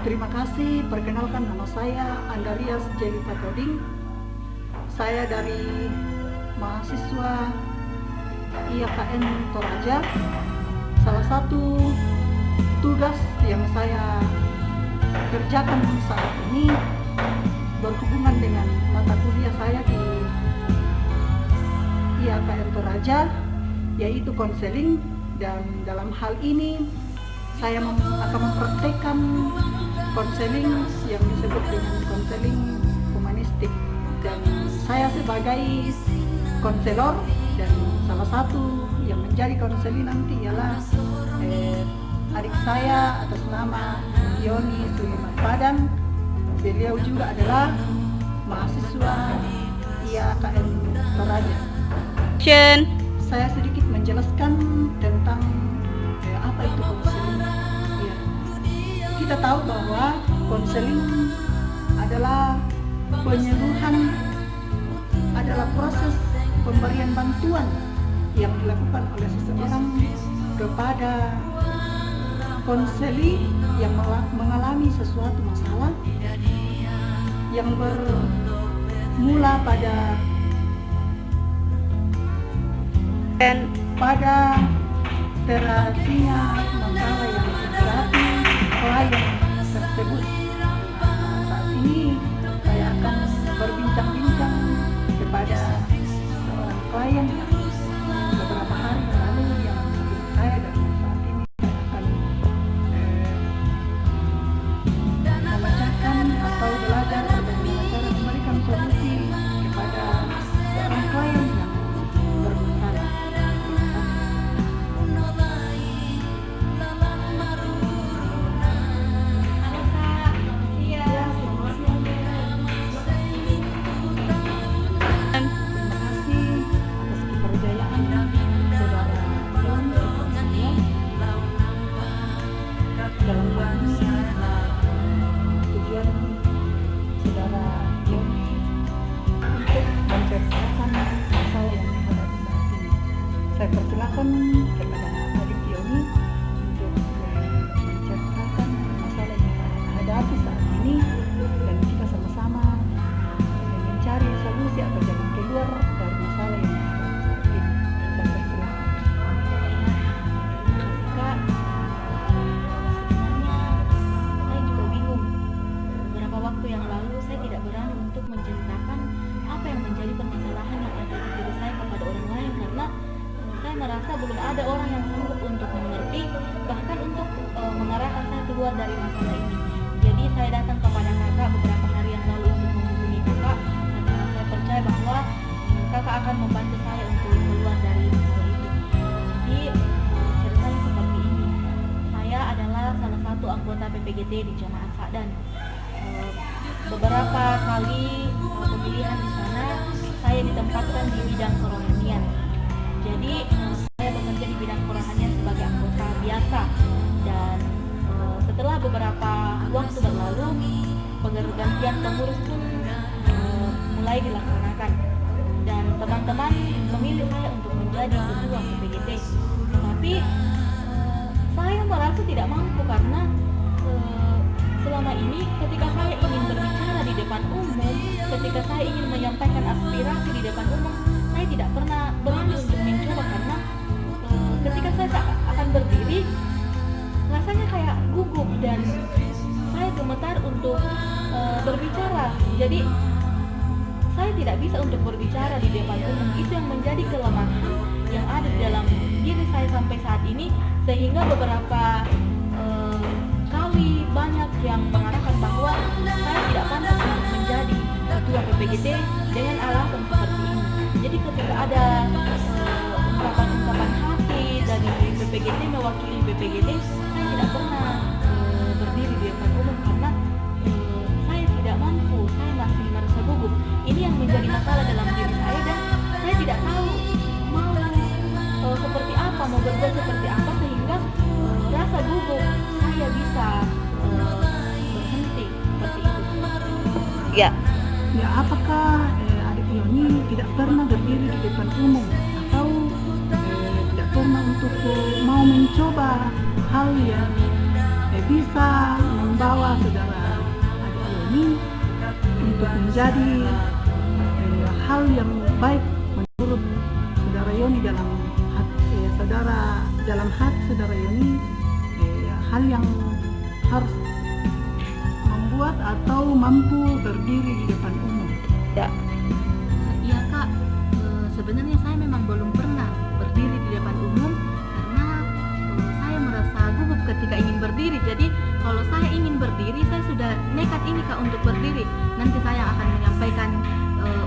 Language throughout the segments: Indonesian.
Terima kasih, perkenalkan nama saya Andarias Jelita Toding. Saya dari mahasiswa IAKN Toraja. Salah satu tugas yang saya kerjakan saat ini berhubungan dengan mata kuliah saya di IAKN Toraja, yaitu konseling, dan dalam hal ini saya akan mempraktekkan konseling yang disebut dengan konseling humanistik, dan saya sebagai konselor, dan salah satu yang menjadi konseling nanti ialah adik saya atas nama Yoni Suliman Padang. Beliau juga adalah mahasiswa IAKN Toraja. Saya sedikit menjelaskan tentang apa itu konseling. Ya. Kita tahu bahwa konseling adalah penyuluhan, adalah proses pemberian bantuan yang dilakukan oleh seseorang kepada konseli yang mengalami sesuatu masalah yang bermula pada terhadapnya masalah yang dihadapi klien tersebut. Saat ini saya akan berbincang-bincang kepada seorang klien yang beberapa hari lalu yang menghubungi saya, dan saat ini saya akan memecahkan atau belajar bagaimana cara memberikan solusi kepada seorang klien yang bermasalah. Saya persilakan kepada adik Yoni untuk menceritakan masalah yang hadapi saat ini, dan kita sama-sama mencari solusi atau jalan keluar dari masalah yang hadapi saat ini. Saya persilakan. Kak, sebenarnya saya juga bingung. Beberapa waktu yang lalu saya tidak berani untuk menceritakan apa yang menjadi permasalahan yang ada di diri saya kepada orang lain, karena saya merasa belum ada orang yang sanggup untuk mengerti, bahkan untuk mengarahkan saya keluar dari masalah ini. Jadi saya datang kepada kakak beberapa hari yang lalu untuk menghubungi kakak, karena saya percaya bahwa kakak akan membantu saya untuk keluar dari masalah itu. Jadi ceritanya seperti ini. Saya adalah salah satu anggota PPGT di Jamaat Sa'dan. Beberapa kali pemilihan di sana saya ditempatkan di bidang kerohanian. Jadi saya bekerja di bidang kerohanian sebagai anggota biasa, dan setelah beberapa waktu berlalu pergantian pengurus pun mulai dilaksanakan, dan teman-teman memilih saya untuk menjadi ketua PPGT. Tetapi saya merasa tidak mampu, karena selama ini ketika saya ingin berbicara di depan umum, ketika saya ingin menyampaikan aspirasi di depan umum, saya tidak pernah berani untuk mencoba, karena ketika saya akan berdiri rasanya kayak gugup dan saya gemetar untuk berbicara. Jadi saya tidak bisa untuk berbicara di depan umum. Itu yang menjadi kelemahan yang ada di dalam diri saya sampai saat ini, sehingga beberapa kali banyak yang mengatakan bahwa saya tidak pantas untuk menjadi ketua PPGT dengan alasan seperti ini. Jadi ketika ada ungkapan-ungkapan hati dari PPGT mewakili PPGT, saya tidak pernah berdiri di depan umum, karena saya tidak mampu, saya masih merasa gugup. Ini yang menjadi masalah dalam diri saya, dan saya tidak tahu mau seperti apa, mau berbuat seperti apa, sehingga rasa gugup saya bisa berhenti seperti itu. Ya, apakah adik Yoni tidak pernah berdiri di depan umum, atau tidak pernah untuk mau mencoba hal yang bisa membawa saudara adik Yoni untuk menjadi hal yang baik menurut saudara Yoni dalam hati saudara Yoni, hal yang harus membuat atau mampu berdiri di depan umum. Ya. Iya Kak, sebenarnya saya memang belum pernah berdiri di depan umum karena saya merasa gugup ketika ingin berdiri. Jadi kalau saya ingin berdiri, saya sudah nekat ini Kak untuk berdiri. Nanti saya akan menyampaikan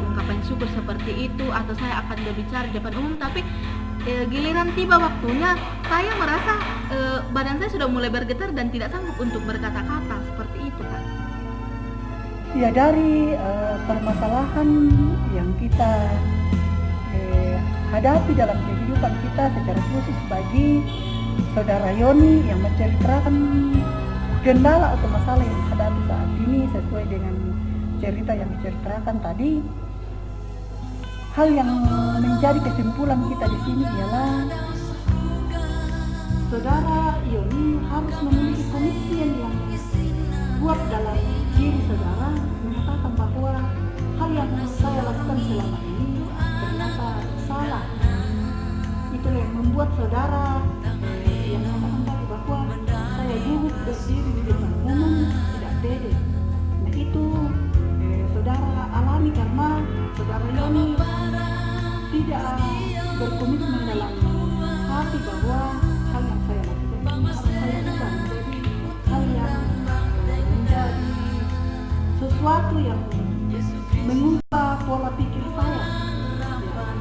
ungkapan syukur seperti itu atau saya akan berbicara di depan umum, tapi giliran tiba waktunya saya merasa badan saya sudah mulai bergetar dan tidak sanggup untuk berkata-kata seperti itu Kak. Ya, dari permasalahan yang kita hadapi dalam kehidupan kita secara khusus bagi saudara Yoni yang menceritakan kendala atau masalah yang hadapi saat ini sesuai dengan cerita yang diceritakan tadi, hal yang menjadi kesimpulan kita di sini ialah saudara Yoni harus memiliki komitmen yang kuat dalam diri saudara, mengatakan bahwa hal yang saya lakukan selama ini ternyata salah. Itulah yang membuat saudara yang mengatakan tadi bahwa saya gugup berdiri di depan umum, tidak pede. Nah itu saudara alami karena saudara Yoni tidak berkomitmen dalam hati bahwa hal yang saya lakukan harus saya ubah menjadi hal yang menjadi sesuatu yang mengubah pola pikir saya.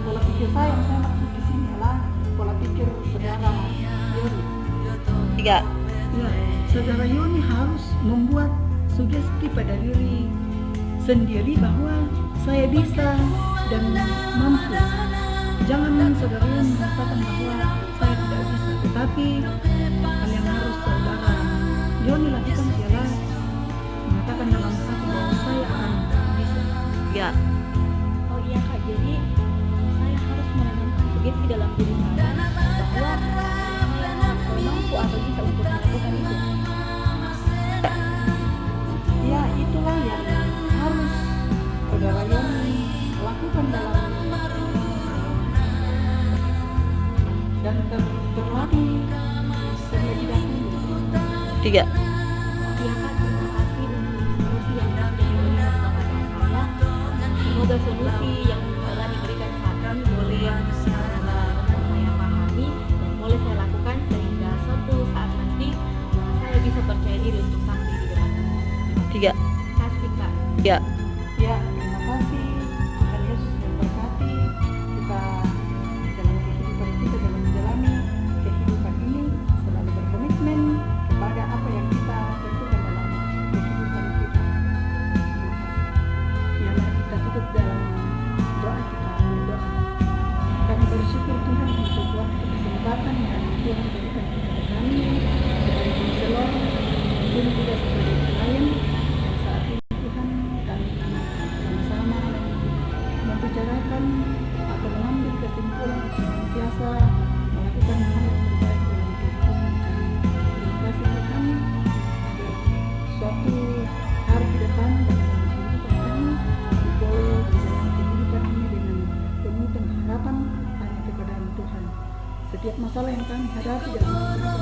Pola pikir saya yang saya maksud di sini adalah pola pikir saudara Yoni. Tiga. Ya, saudara Yoni harus membuat sugesti pada diri sendiri bahwa saya bisa dan mampu. Jangan saudara Yoni mengatakan bahwa saya tidak bisa, tetapi hal yang harus saudara Yoni lakukan ialah mengatakan dalam hati bahwa saya akan bisa. Ya. Oh iya Kak, jadi saya harus menanamkan sugesti dalam diri saya bahwa saya mampu atau bisa untuk melakukan itu. Ya, itulah yang harus saudara Yoni lakukan dalam dan terlatih terlebih dahulu. Tiga. Iya Kak, terima kasih untuk solusi yang telah diberikan kepada saya. Semoga solusi yang telah diberikan saat ini boleh saya pahami dan boleh saya lakukan sehingga suatu saat nanti saya bisa percaya diri untuk tampil di depan. Tiga. Kasih Kak. Ya. Ya, terima kasih. Tuhan Yesus memberkati kita dalam kehidupan kita, dalam menjalani kehidupan ini selalu berkomitmen kepada apa yang kita tentukan dalam kehidupan kita. Terima kasih. Ya, kita tutup dalam doa kita berdoa. Kami bersyukur Tuhan untuk waktu kesempatan yang Tuhan berikan kepada kami sebagai konselor, Tuhan juga sebagai pelayan. Dan saat ini Tuhan kami sama-sama membicarakan atau mengambil kesimpulan senantiasa melakukan hal yang terbaik dalam kehidupan kami. Terima kasih Tuhan. Suatu hari ke depan dalam kehidupan kami boleh dalam kehidupan ini dengan penuh dengan harapan hanya kepada Tuhan. Setiap masalah yang kami hadapi dalam kehidupan